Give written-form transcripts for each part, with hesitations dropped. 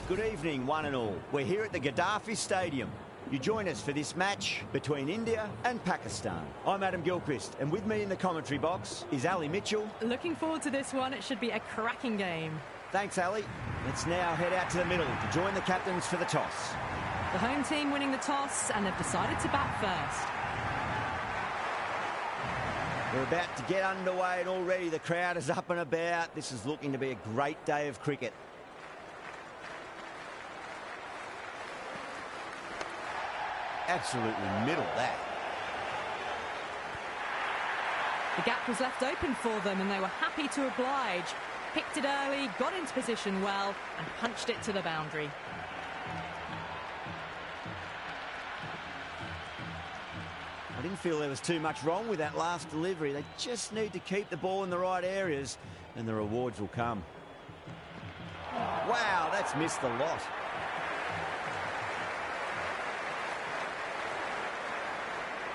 Good evening, one and all. We're here at the Gaddafi Stadium. You join us for this match between India and Pakistan. I'm Adam Gilchrist, and with me in the commentary box is Ali Mitchell. Looking forward to this one. It should be a cracking game. Thanks, Ali. Let's now head out to the middle to join the captains for the toss. The home team winning the toss, and they've decided to bat first. We're about to get underway, and already the crowd is up and about. This is looking to be a great day of cricket. Absolutely middle that. The gap was left open for them and they were happy to oblige. Picked it early, got into position well and punched it to the boundary. I didn't feel there was too much wrong with that last delivery. They just need to keep the ball in the right areas and the rewards will come. Wow, that's missed the lot.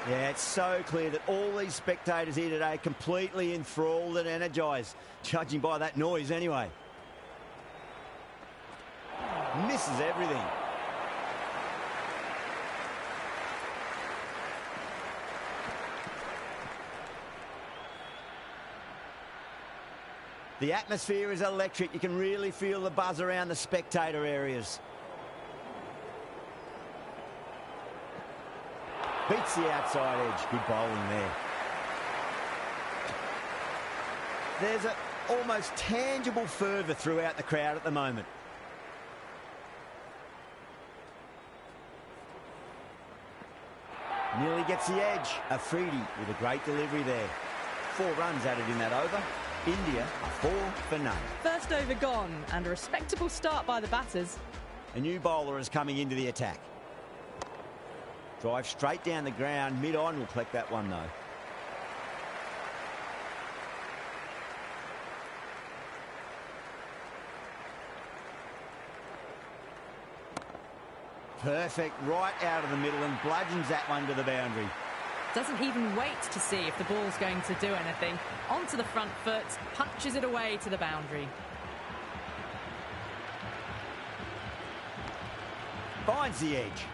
Yeah, it's so clear that all these spectators here today are completely enthralled and energised, judging by that noise anyway. Misses everything. The atmosphere is electric. You can really feel the buzz around the spectator areas. Beats the outside edge. Good bowling there. There's an almost tangible fervour throughout the crowd at the moment. Nearly gets the edge. Afridi with a great delivery there. 4 runs added in that over. India are 4 for none. First over gone and a respectable start by the batters. A new bowler is coming into the attack. Drive straight down the ground. Mid-on will collect that one, though. Perfect. Right out of the middle and bludgeons that one to the boundary. Doesn't even wait to see if the ball's going to do anything. Onto the front foot, punches it away to the boundary. Finds the edge.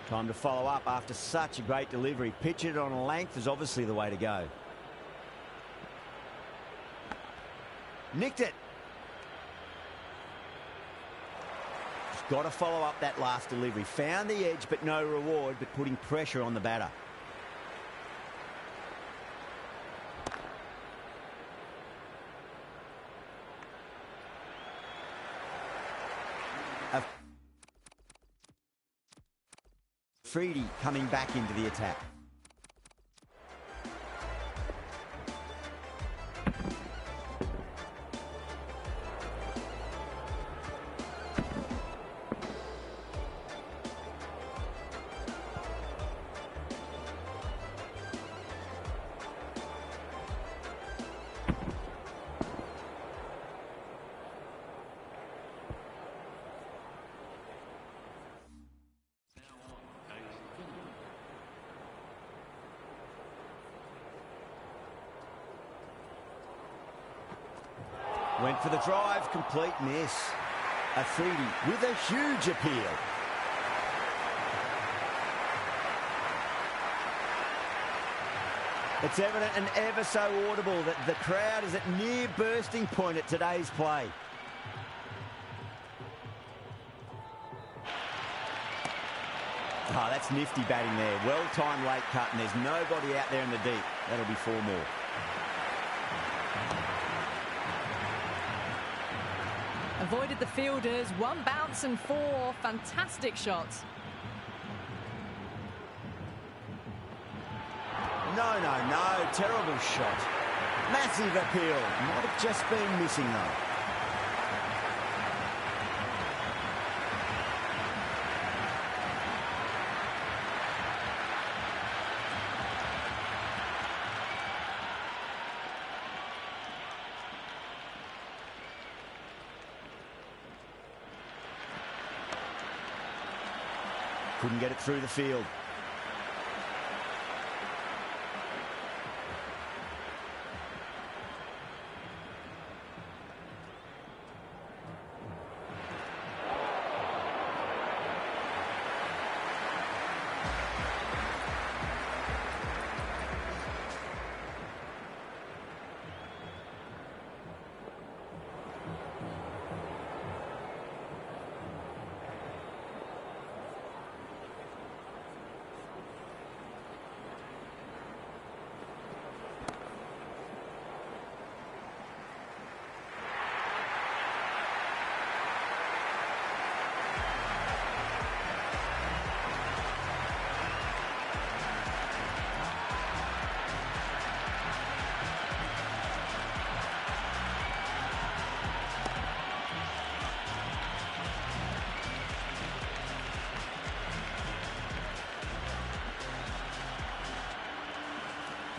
Time to follow up after such a great delivery. Pitch it on a length is obviously the way to go. Nicked it. Just got to follow up that last delivery. Found the edge, but no reward, but putting pressure on the batter. Afridi coming back into the attack. Went for the drive, complete miss. Afridi with a huge appeal. It's evident and ever so audible that the crowd is at near bursting point at today's play. Oh, that's nifty batting there. Well-timed late cut, and there's nobody out there in the deep. That'll be 4 more. Avoided the fielders, 1 bounce and 4. Fantastic shots. No. Terrible shot. Massive appeal. Might have just been missing, though. Couldn't get it through the field.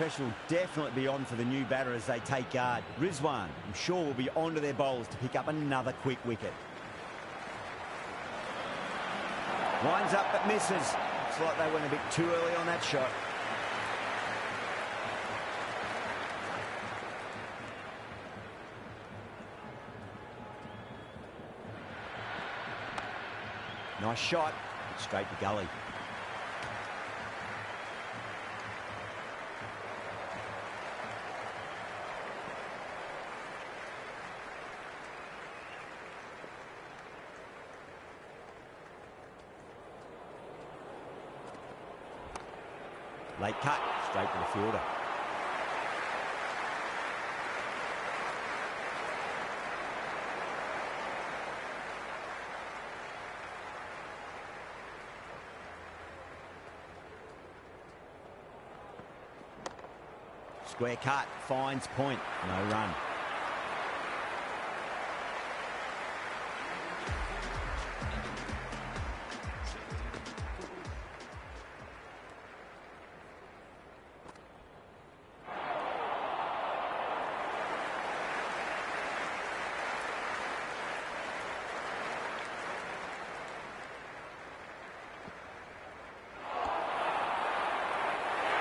pressure will definitely be on for the new batter as they take guard. Rizwan, I'm sure, will be onto their bowls to pick up another quick wicket. Winds up but misses. Looks like they went a bit too early on that shot. Nice shot, straight to gully. Late cut, straight to the fielder. Square cut, finds point, no run.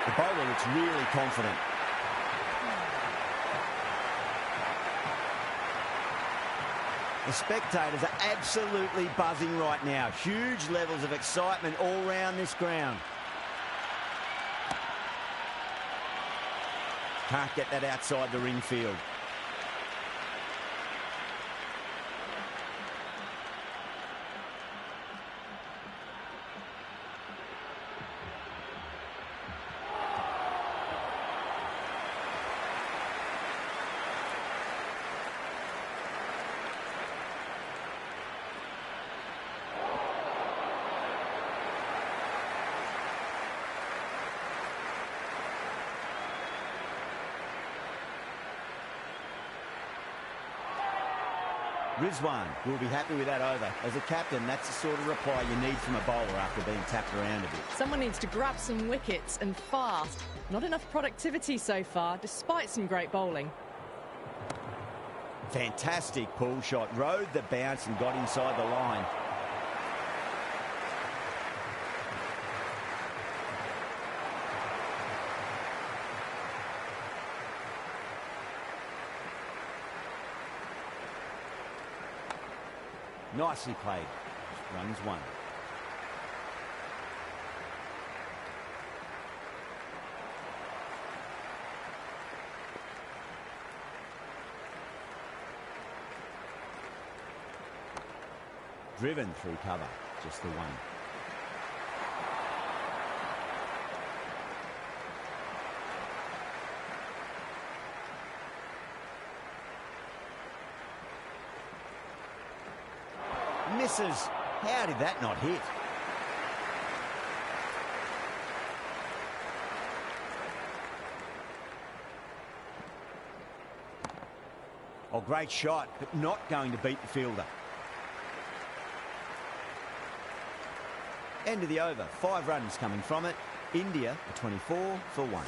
The bowler looks really confident. The spectators are absolutely buzzing right now. Huge levels of excitement all round this ground. Can't get that outside the ring field. Rizwan will be happy with that over. As a captain, that's the sort of reply you need from a bowler after being tapped around a bit. Someone needs to grab some wickets and fast. Not enough productivity so far, despite some great bowling. Fantastic pull shot. Rode the bounce and got inside the line. Nicely played. Runs one. Driven through cover. Just the one. Misses. How did that not hit? Oh, great shot, but not going to beat the fielder. End of the over. 5 runs coming from it. India are 24 for 1.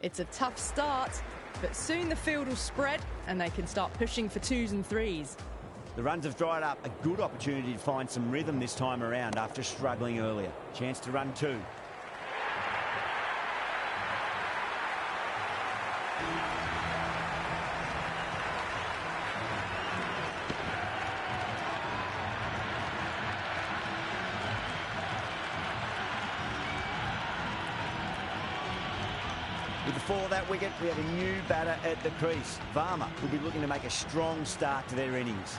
It's a tough start, but soon the field will spread and they can start pushing for 2s and 3s. The runs have dried up. A good opportunity to find some rhythm this time around after struggling earlier. Chance to run 2. With the fall of that wicket, we have a new batter at the crease. Varma will be looking to make a strong start to their innings.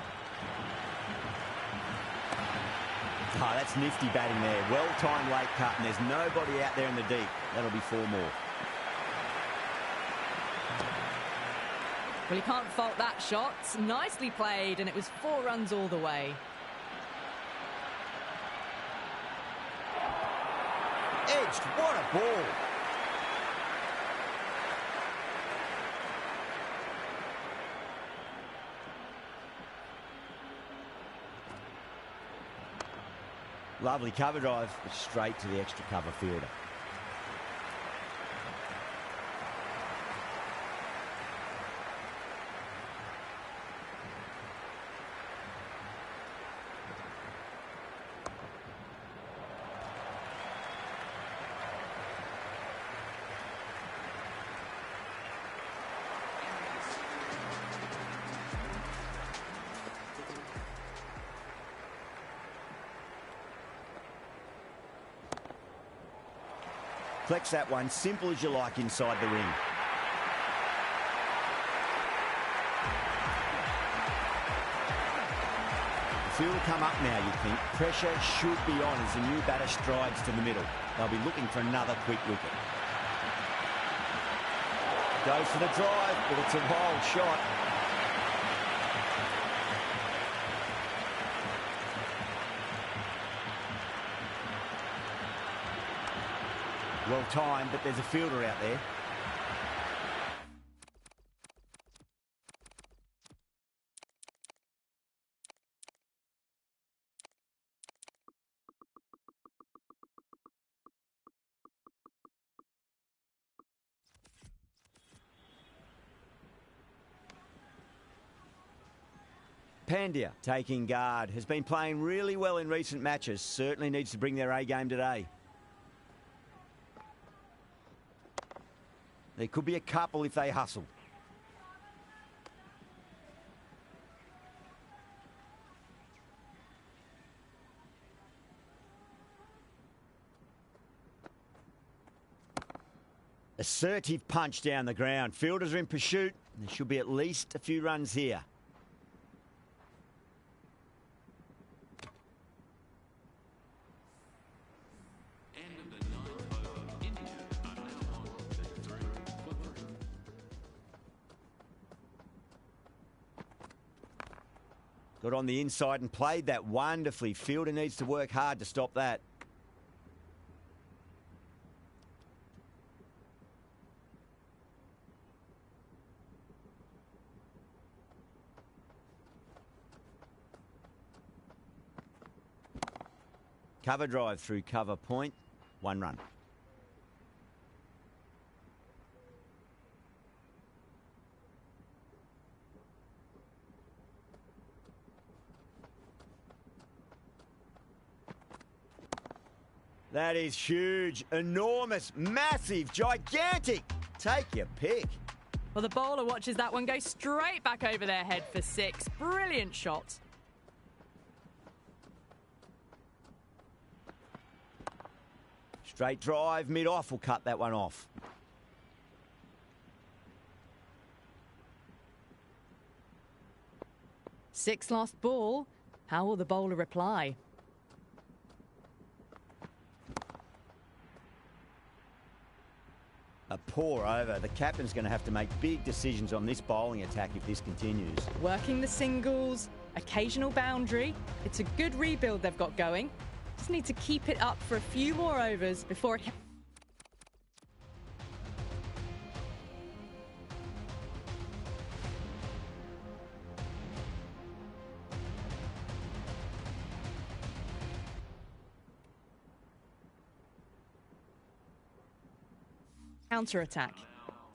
Oh, that's nifty batting there. Well-timed late cut, and there's nobody out there in the deep. That'll be 4 more. Well, you can't fault that shot. Nicely played, and it was 4 runs all the way. Edged, what a ball. Lovely cover drive, but straight to the extra cover fielder. Flex that one, simple as you like inside the ring. The field will come up now, you think. Pressure should be on as the new batter strides to the middle. They'll be looking for another quick wicket. Goes for the drive, but it's a wild shot. Well timed, but there's a fielder out there. Pandya taking guard. Has been playing really well in recent matches. Certainly needs to bring their A game today. There could be a couple if they hustle. Assertive punch down the ground. Fielders are in pursuit. There should be at least a few runs here. Got on the inside and played that wonderfully. Fielder needs to work hard to stop that. Cover drive through cover point. 1 run. That is huge, enormous, massive, gigantic. Take your pick. Well, the bowler watches that one go straight back over their head for 6. Brilliant shot. Straight drive, mid-off will cut that one off. Sixth last ball. How will the bowler reply? A poor over. The captain's going to have to make big decisions on this bowling attack if this continues. Working the singles, occasional boundary. It's a good rebuild they've got going. Just need to keep it up for a few more overs before it... counter-attack.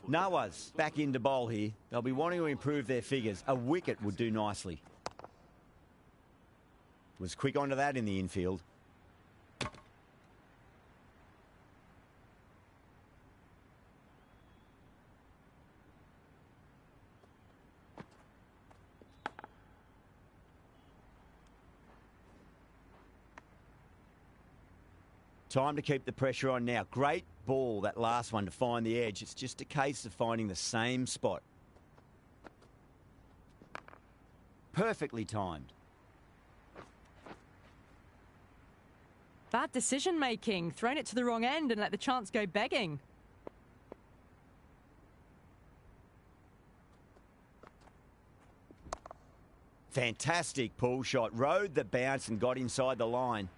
Nawaz back into bowl here. They'll be wanting to improve their figures. A wicket would do nicely. Was quick onto that in the infield. Time to keep the pressure on now. Great ball, that last one, to find the edge. It's just a case of finding the same spot. Perfectly timed. Bad decision making. Thrown it to the wrong end and let the chance go begging. Fantastic pull shot. Rode the bounce and got inside the line.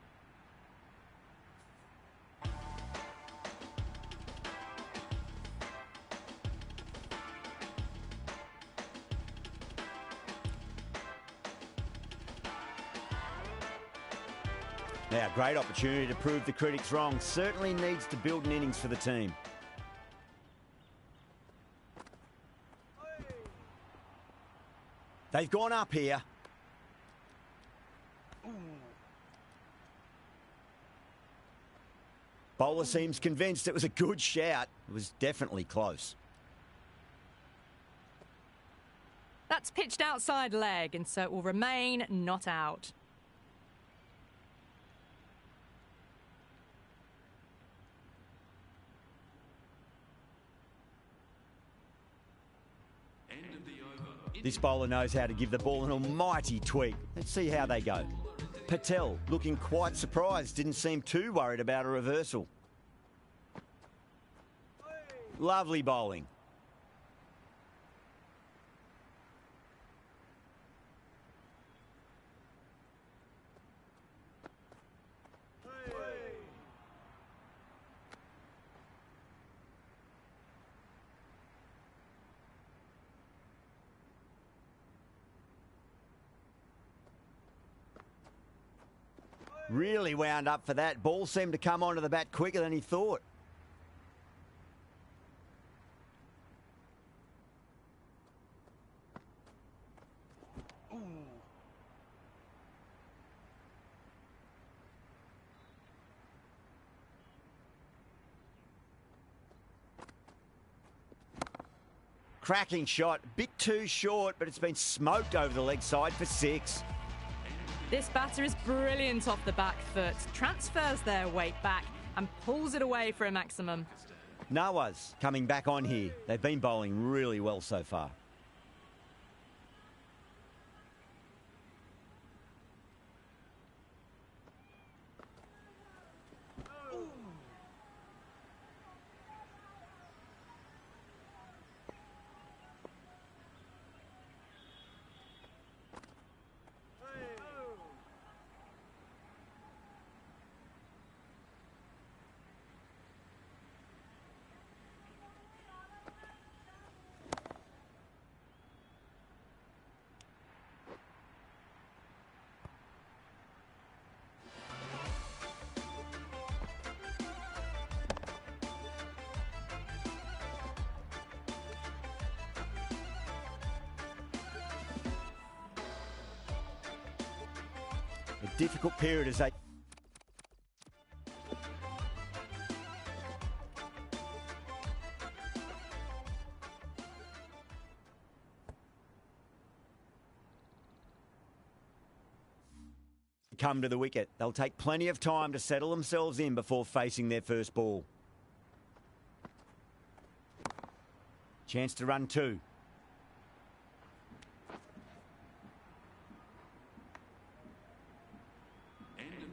Now, great opportunity to prove the critics wrong. Certainly needs to build an innings for the team. They've gone up here. Bowler seems convinced it was a good shout. It was definitely close. That's pitched outside leg, and so it will remain not out. This bowler knows how to give the ball an almighty tweak. Let's see how they go. Patel looking quite surprised, didn't seem too worried about a reversal. Lovely bowling. Really wound up for that. Ball seemed to come onto the bat quicker than he thought. Cracking shot. Bit too short, but it's been smoked over the leg side for 6. This batter is brilliant off the back foot, transfers their weight back and pulls it away for a maximum. Nawaz coming back on here. They've been bowling really well so far. A difficult period as they... come to the wicket. They'll take plenty of time to settle themselves in before facing their first ball. Chance to run 2.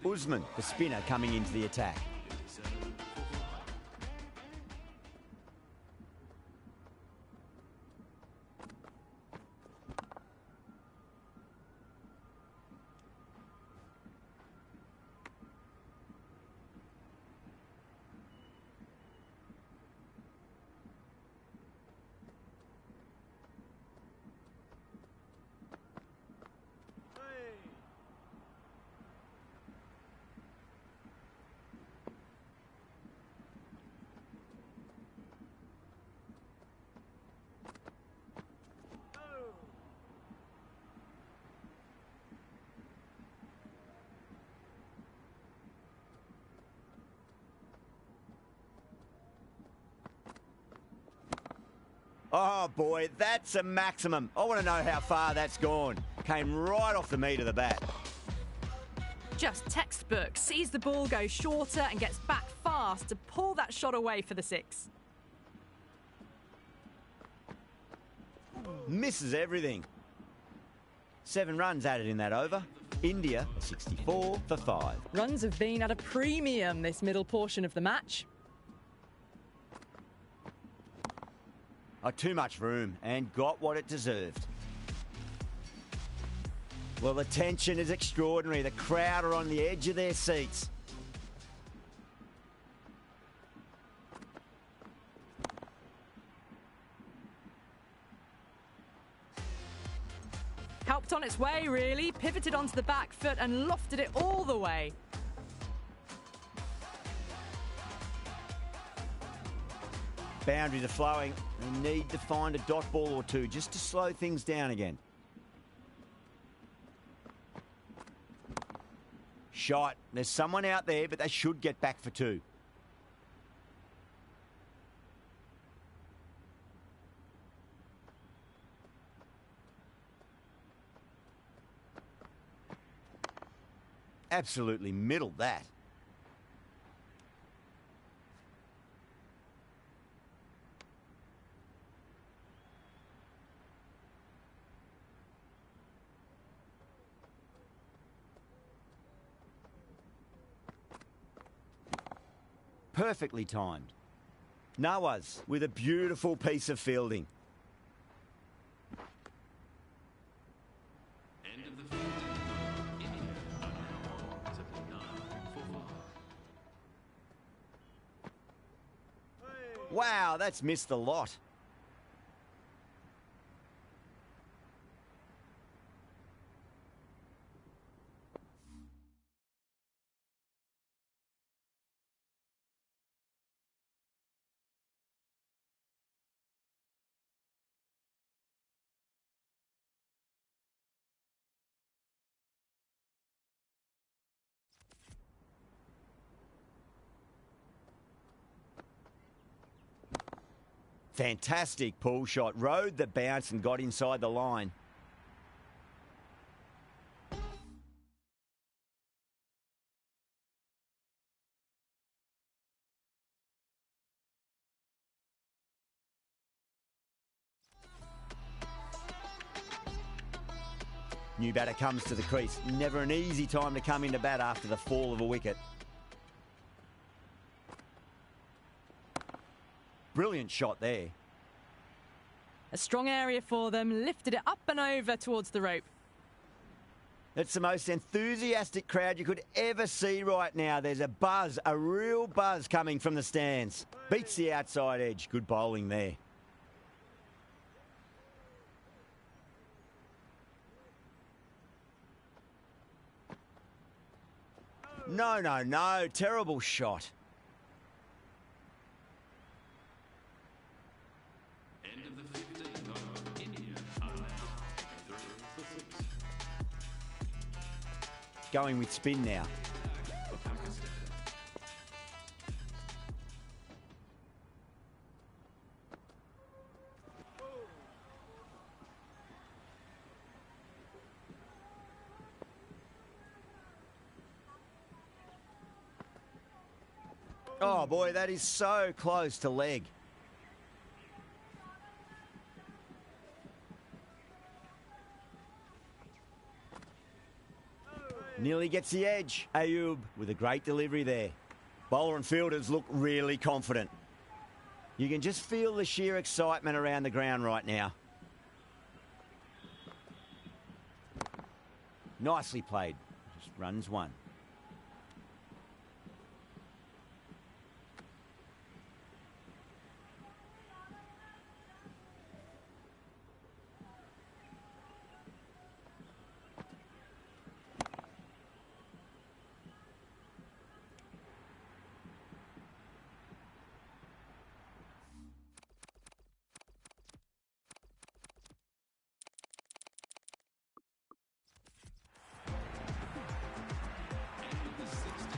Usman, the spinner, coming into the attack. Oh, boy, that's a maximum. I want to know how far that's gone. Came right off the meat of the bat. Just textbook. Sees the ball go shorter and gets back fast to pull that shot away for the 6. Misses everything. 7 runs added in that over. India 64 for 5. Runs have been at a premium this middle portion of the match. Oh, too much room and got what it deserved. Well, the tension is extraordinary. The crowd are on the edge of their seats. Helped on its way, really. Pivoted onto the back foot and lofted it all the way. Boundaries are flowing. They need to find a dot ball or two just to slow things down again. Shot. There's someone out there, but they should get back for 2. Absolutely middled that. Perfectly timed. Nawaz with a beautiful piece of fielding. End of the field. India. 79 for 5. Wow, that's missed a lot. Fantastic pull shot. Rode the bounce and got inside the line. New batter comes to the crease. Never an easy time to come into bat after the fall of a wicket. Brilliant shot there. A strong area for them, lifted it up and over towards the rope. It's the most enthusiastic crowd you could ever see right now. There's a buzz, a real buzz coming from the stands. Beats the outside edge. Good bowling there. No, no, no. Terrible shot. End of the 15th over. India are now 3 for 6. Going with spin now. For Pakistan. Oh, boy, that is so close to leg. Nearly gets the edge. Ayub with a great delivery there. Bowler and fielders look really confident. You can just feel the sheer excitement around the ground right now. Nicely played. Just runs 1.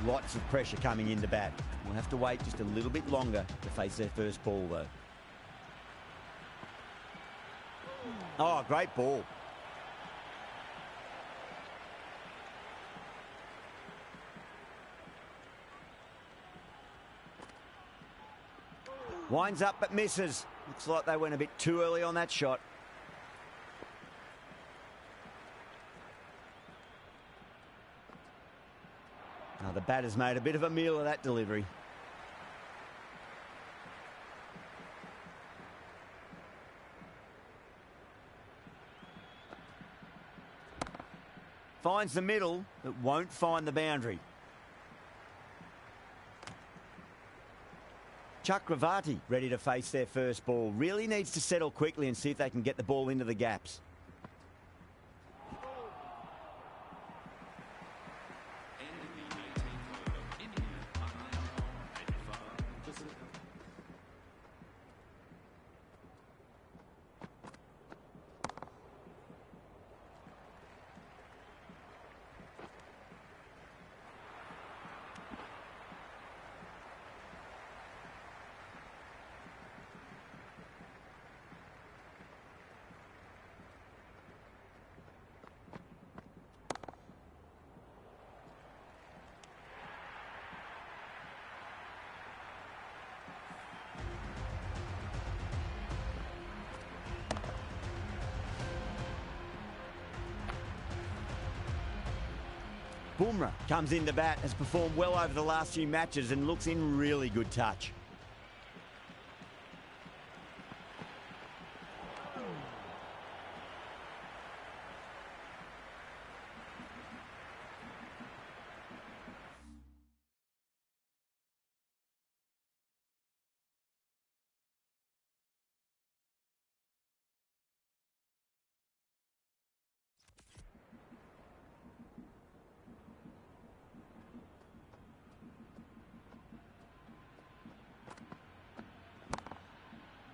Lots of pressure coming into bat. We'll have to wait just a little bit longer to face their first ball, though. Oh, great ball. Winds up but misses. Looks like they went a bit too early on that shot. Now the batter's made a bit of a meal of that delivery. Finds the middle, but won't find the boundary. Chakravarti ready to face their first ball. Really needs to settle quickly and see if they can get the ball into the gaps. Bumrah comes in to bat, has performed well over the last few matches and looks in really good touch.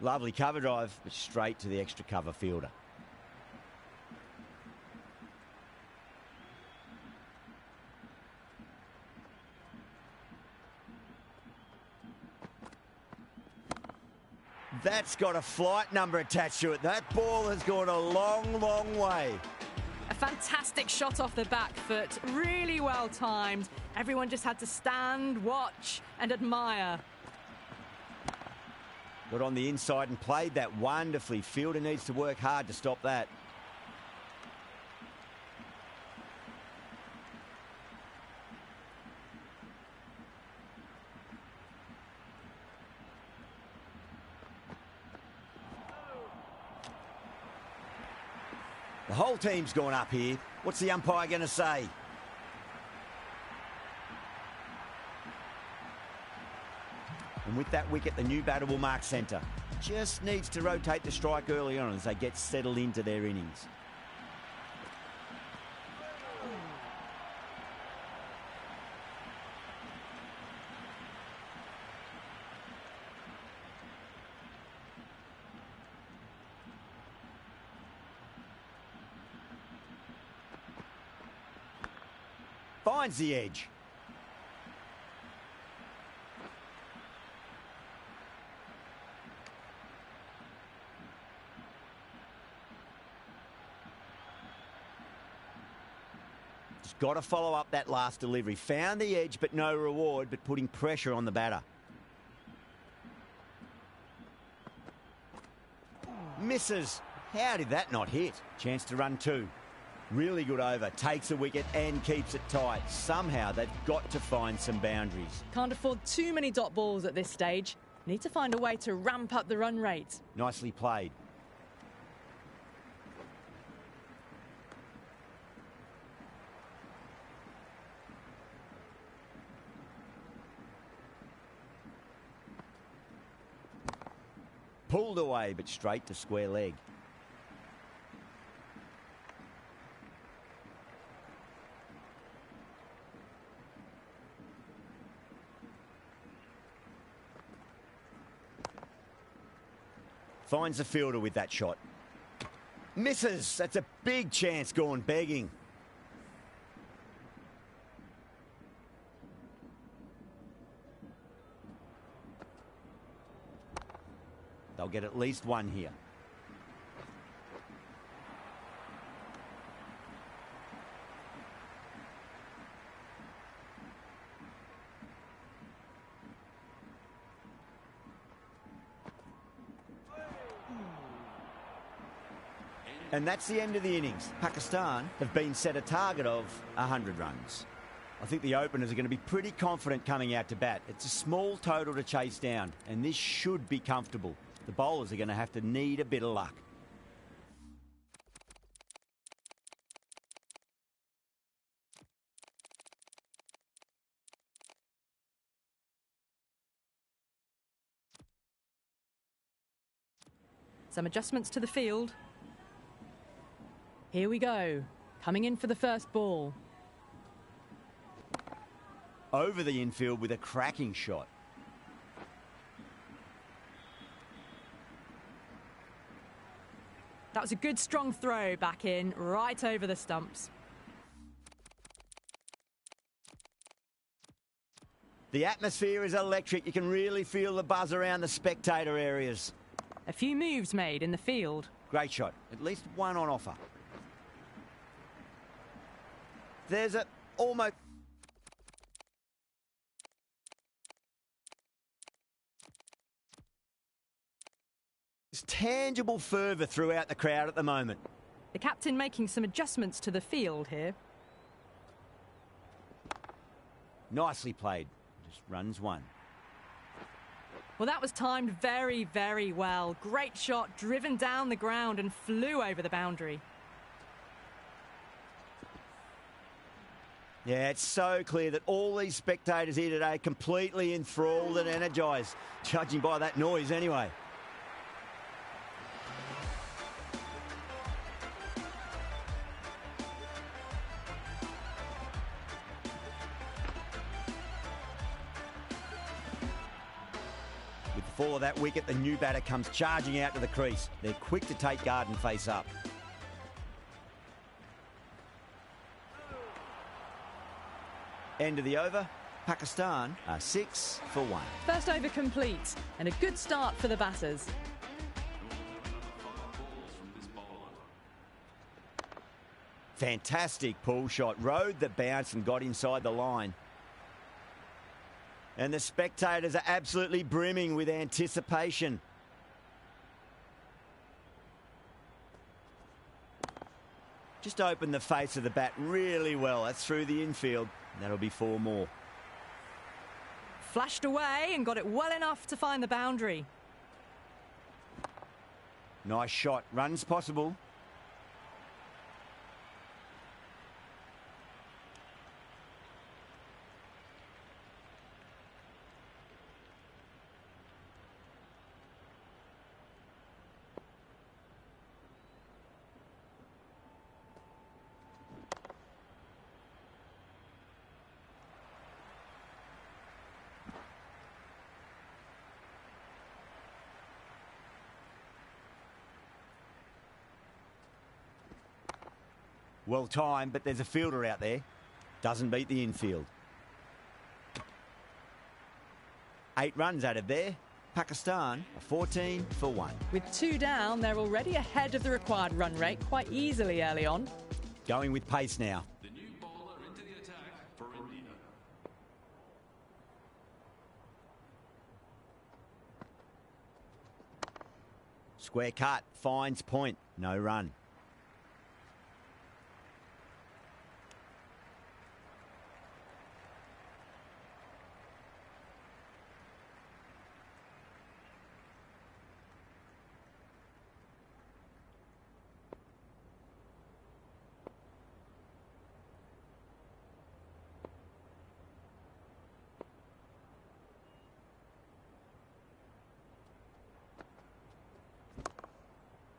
Lovely cover drive, but straight to the extra cover fielder. That's got a flight number attached to it. That ball has gone a long, long way. A fantastic shot off the back foot, really well timed. Everyone just had to stand, watch and admire. Got on the inside and played that wonderfully. Fielder needs to work hard to stop that. The whole team's gone up here. What's the umpire going to say? And with that wicket, the new batter will mark centre. Just needs to rotate the strike early on as they get settled into their innings. Finds the edge. Just got to follow up that last delivery. Found the edge, but no reward, but putting pressure on the batter. Misses. How did that not hit? Chance to run two. Really good over. Takes a wicket and keeps it tight. Somehow they've got to find some boundaries. Can't afford too many dot balls at this stage. Need to find a way to ramp up the run rate. Nicely played. Pulled away, but straight to square leg. Finds the fielder with that shot. Misses. That's a big chance gone begging. They'll get at least one here. And that's the end of the innings. Pakistan have been set a target of 100 runs. I think the openers are going to be pretty confident coming out to bat. It's a small total to chase down, and this should be comfortable. The bowlers are going to have to need a bit of luck. Some adjustments to the field. Here we go. Coming in for the first ball. Over the infield with a cracking shot. That was a good strong throw back in, right over the stumps. The atmosphere is electric. You can really feel the buzz around the spectator areas. A few moves made in the field. Great shot. At least one on offer. There's a almost... There's tangible fervour throughout the crowd at the moment. The captain making some adjustments to the field here. Nicely played. Just runs one. Well, that was timed very, very well. Great shot, driven down the ground and flew over the boundary. Yeah, it's so clear that all these spectators here today are completely enthralled and energised, judging by that noise anyway. With the fall of that wicket, the new batter comes charging out to the crease. They're quick to take guard and face up. End of the over. Pakistan are 6 for 1. First over complete and a good start for the batters. Fantastic pull shot. Rode the bounce and got inside the line. And the spectators are absolutely brimming with anticipation. Just opened the face of the bat really well. That's through the infield. That'll be 4 more. Flashed away and got it well enough to find the boundary. Nice shot. Runs possible. Well timed, but there's a fielder out there. Doesn't beat the infield. 8 runs out of there. Pakistan are 14 for 1. With 2 down, they're already ahead of the required run rate quite easily early on. Going with pace now. The new bowler into the attack for India. Square cut. Finds point. No run.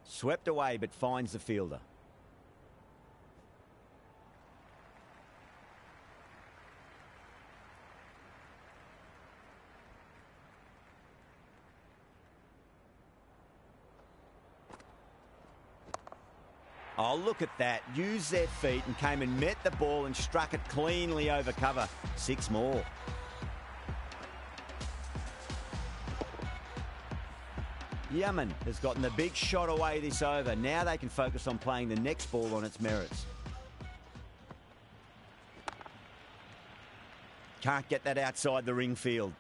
Swept away, but finds the fielder. Oh, look at that. Used their feet and came and met the ball and struck it cleanly over cover. 6 more. Yemen has gotten the big shot away this over. Now they can focus on playing the next ball on its merits. Can't get that outside the ring field.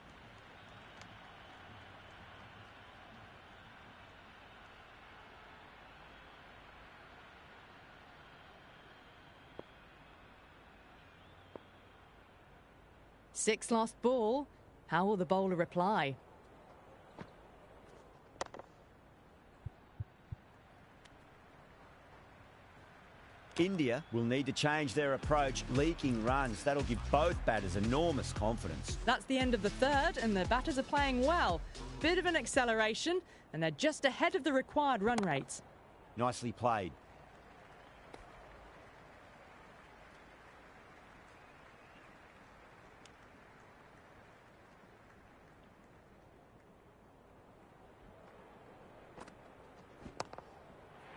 6 lost ball. How will the bowler reply? India will need to change their approach, leaking runs. That'll give both batters enormous confidence. That's the end of the third, and the batters are playing well. Bit of an acceleration, and they're just ahead of the required run rates. Nicely played.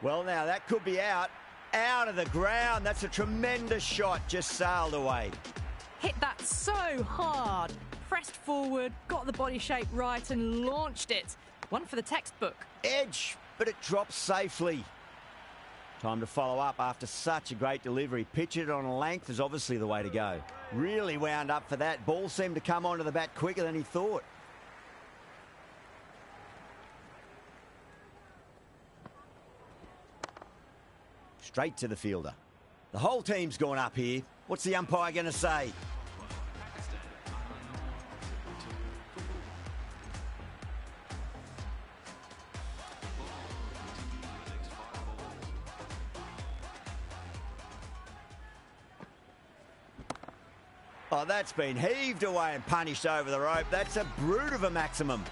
Well, now that could be out. Out of the ground. That's a tremendous shot. Just sailed away. Hit that so hard. Pressed forward, got the body shape right and launched it. One for the textbook. Edge, but it drops safely. Time to follow up after such a great delivery. Pitch it on a length is obviously the way to go. Really wound up for that. Ball seemed to come onto the bat quicker than he thought. Straight to the fielder. The whole team's gone up here. What's the umpire going to say? Oh, that's been heaved away and punished over the rope. That's a brute of a maximum.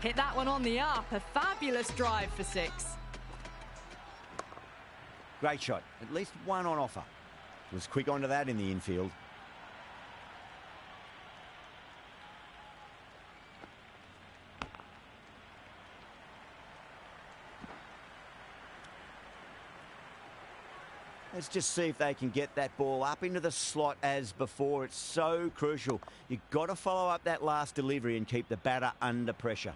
Hit that one on the up. A fabulous drive for 6. Great shot. At least one on offer. Was quick onto that in the infield. Let's just see if they can get that ball up into the slot as before. It's so crucial. You've got to follow up that last delivery and keep the batter under pressure.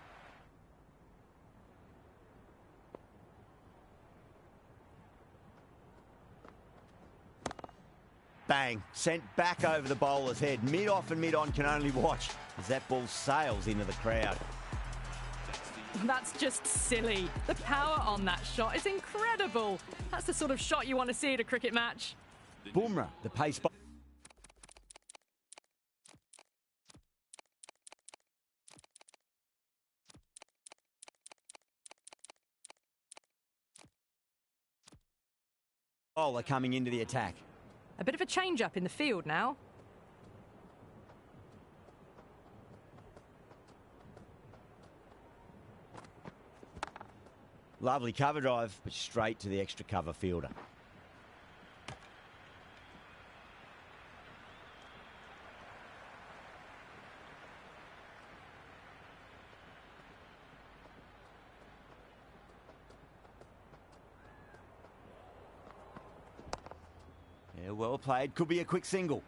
Bang. Sent back over the bowler's head. Mid-off and mid-on can only watch as that ball sails into the crowd. That's just silly. The power on that shot is incredible. That's the sort of shot you want to see at a cricket match. Bumrah, the pace bowler coming into the attack. A bit of a change-up in the field now. Lovely cover drive, but straight to the extra cover fielder. Yeah, well played. Could be a quick single.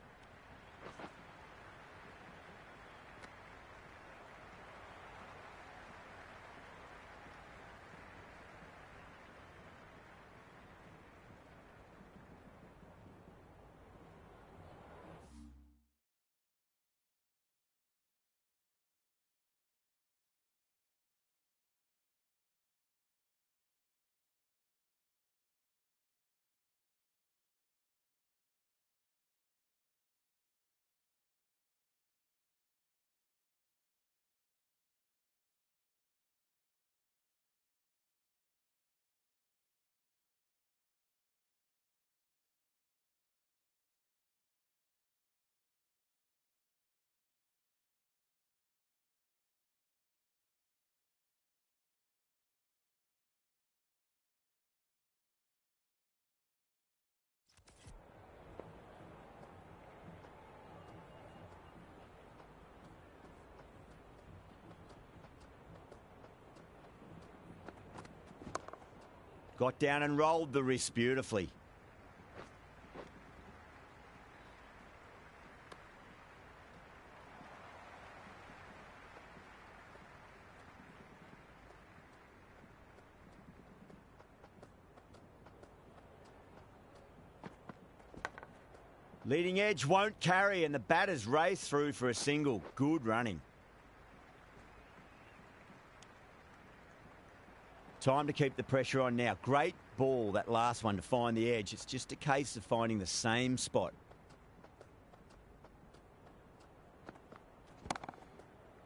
Got down and rolled the wrist beautifully. Leading edge won't carry and the batters race through for a single. Good running. Time to keep the pressure on now. Great ball, that last one, to find the edge. It's just a case of finding the same spot.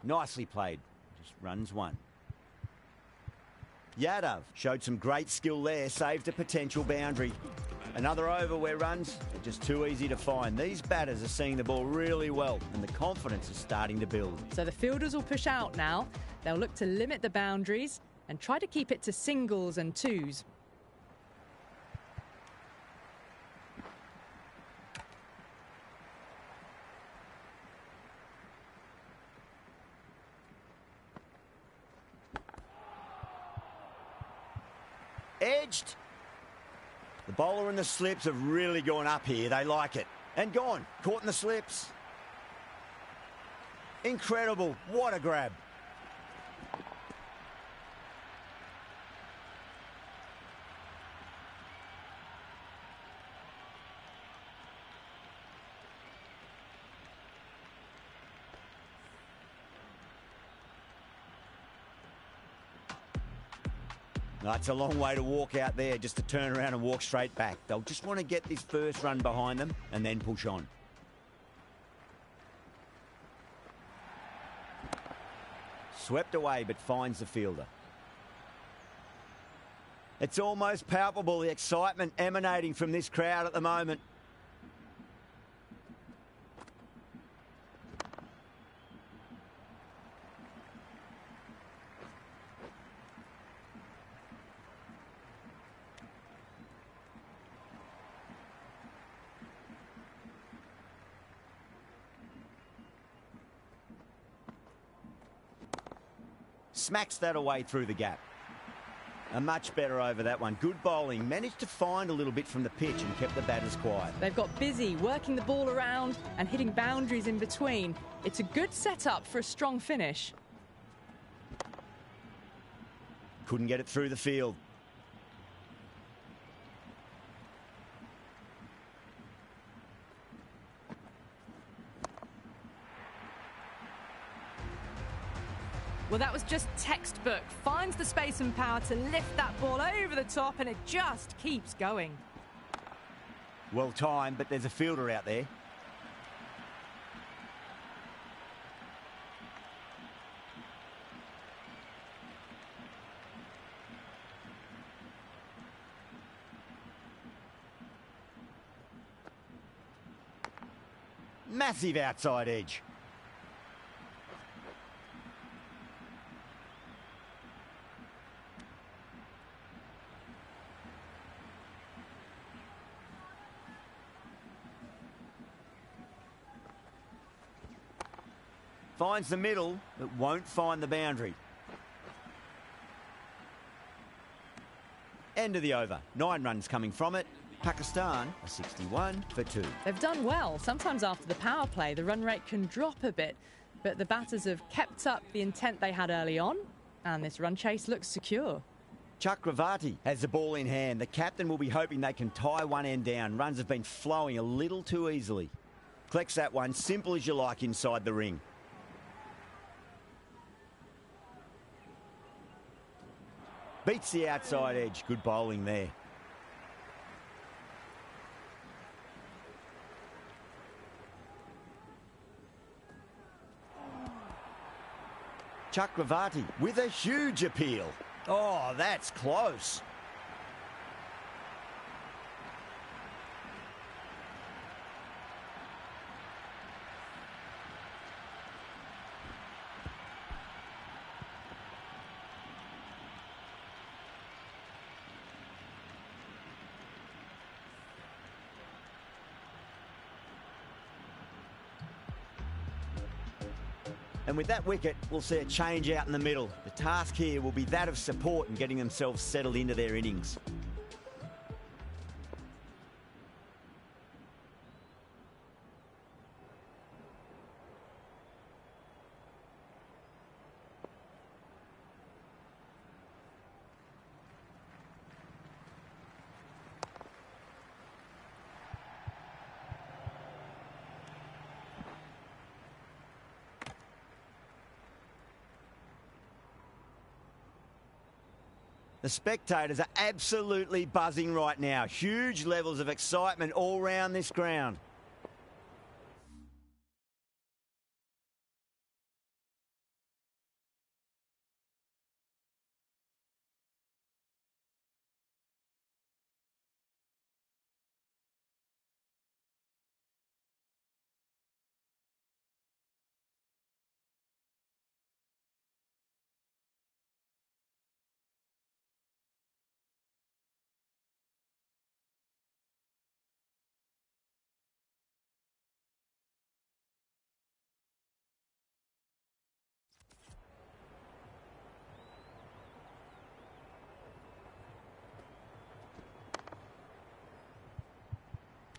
Nicely played. Just runs one. Yadav showed some great skill there, saved a potential boundary. Another over where runs are just too easy to find. These batters are seeing the ball really well and the confidence is starting to build. So the fielders will push out now. They'll look to limit the boundaries and try to keep it to singles and twos. Edged. The bowler and the slips have really gone up here. They like it. And gone. Caught in the slips. Incredible. What a grab. That's a long way to walk out there, just to turn around and walk straight back. They'll just want to get this first run behind them and then push on. Swept away, but finds the fielder. It's almost palpable, the excitement emanating from this crowd at the moment. Smacks that away through the gap. A much better over that one. Good bowling. Managed to find a little bit from the pitch and kept the batters quiet. They've got busy working the ball around and hitting boundaries in between. It's a good setup for a strong finish. Couldn't get it through the field. Well, that was just textbook. Finds the space and power to lift that ball over the top, and it just keeps going. Well timed, but there's a fielder out there. Massive outside edge. Finds the middle, but won't find the boundary. End of the over. 9 runs coming from it. Pakistan are 61 for 2. They've done well. Sometimes after the power play, the run rate can drop a bit, but the batters have kept up the intent they had early on, and this run chase looks secure. Chakravarti has the ball in hand. The captain will be hoping they can tie one end down. Runs have been flowing a little too easily. Collects that one, simple as you like, inside the ring. Beats the outside edge. Good bowling there. Chakravarti with a huge appeal. Oh, that's close. And with that wicket, we'll see a change out in the middle. The task here will be that of support and getting themselves settled into their innings. The spectators are absolutely buzzing right now. Huge levels of excitement all round this ground.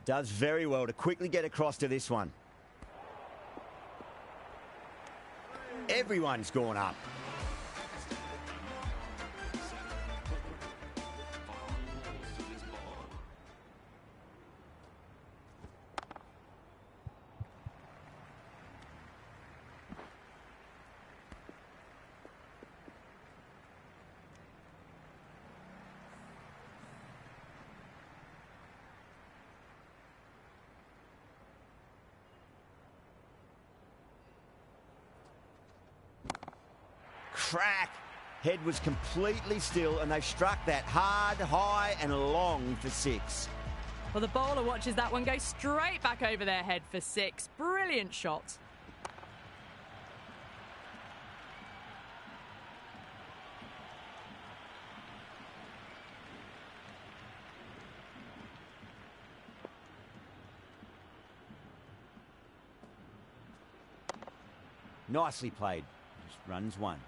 Does very well to quickly get across to this one. Everyone's gone up. Crack! Head was completely still and they've struck that hard, high and long for 6. Well, the bowler watches that one go straight back over their head for 6. Brilliant shot. Nicely played. Just runs 1.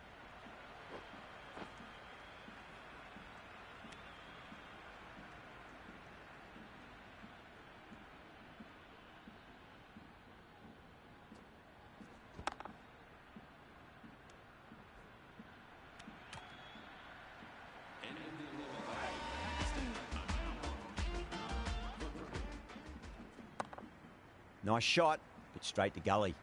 Nice shot, but straight to gully.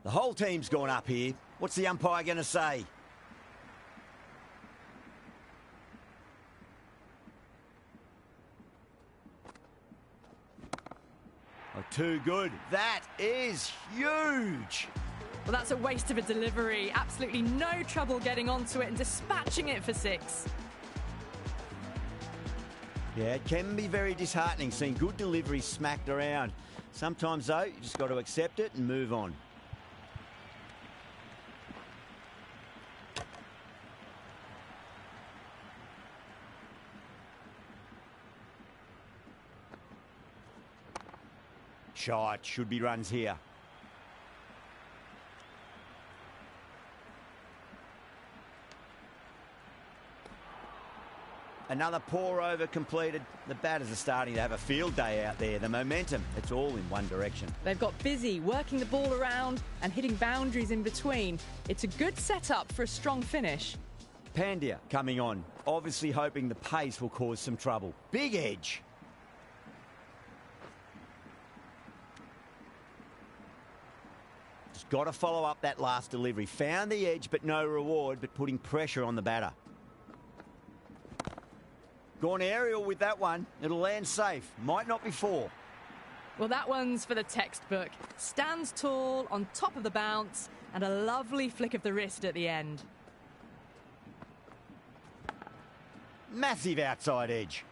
The whole team's gone up here. What's the umpire going to say? Oh, too good. That is huge. Well, that's a waste of a delivery. Absolutely no trouble getting onto it and dispatching it for 6. Yeah, it can be very disheartening seeing good deliveries smacked around. Sometimes, though, you just got to accept it and move on. Shot, should be runs here. Another pour over completed. The batters are starting to have a field day out there. The momentum, it's all in one direction. They've got busy working the ball around and hitting boundaries in between. It's a good setup for a strong finish. Pandya coming on, obviously hoping the pace will cause some trouble. Big edge. Just got to follow up that last delivery. Found the edge, but no reward, but putting pressure on the batter. Gone aerial with that one. It'll land safe. Might not be 4. Well, that one's for the textbook. Stands tall on top of the bounce and a lovely flick of the wrist at the end. Massive outside edge.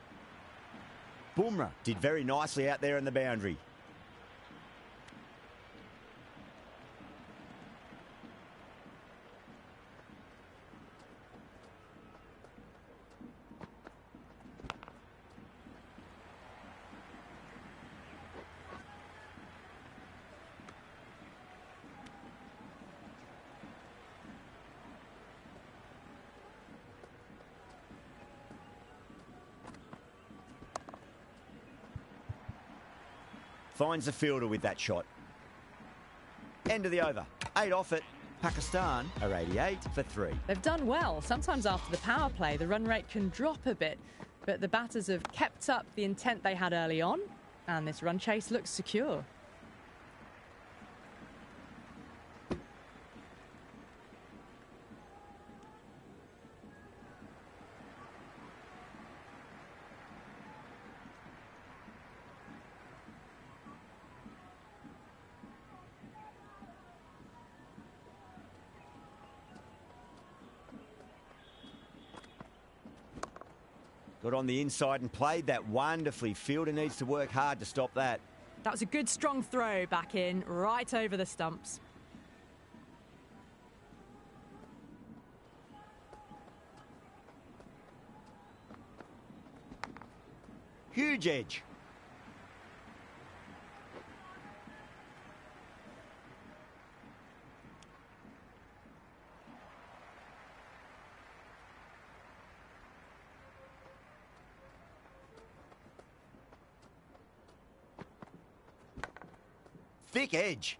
Bumrah did very nicely out there in the boundary. Finds the fielder with that shot. End of the over. 8 off it. Pakistan are 88 for 3. They've done well. Sometimes after the power play, the run rate can drop a bit, but the batters have kept up the intent they had early on, and this run chase looks secure. Got on the inside and played that wonderfully. Fielder needs to work hard to stop that. That was a good strong throw back in, right over the stumps. Huge edge. thick edge.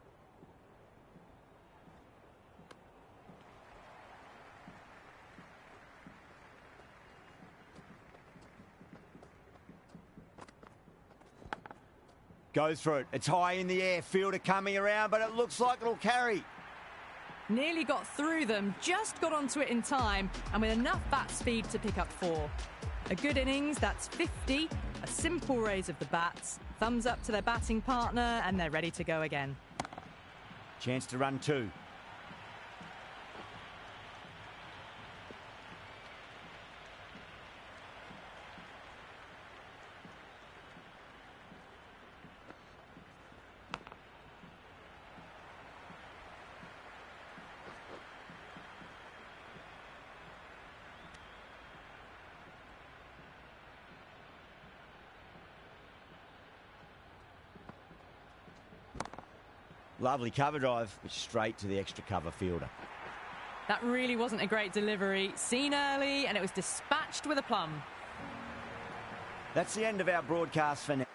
Goes for it. It's high in the air. Fielder coming around, but it looks like it'll carry. Nearly got through them, just got onto it in time, and with enough bat speed to pick up 4. A good innings, that's 50, a simple raise of the bats, thumbs up to their batting partner, and they're ready to go again. Chance to run 2. Lovely cover drive, but straight to the extra cover fielder. That really wasn't a great delivery. Seen early, and it was dispatched with aplomb. That's the end of our broadcast for now.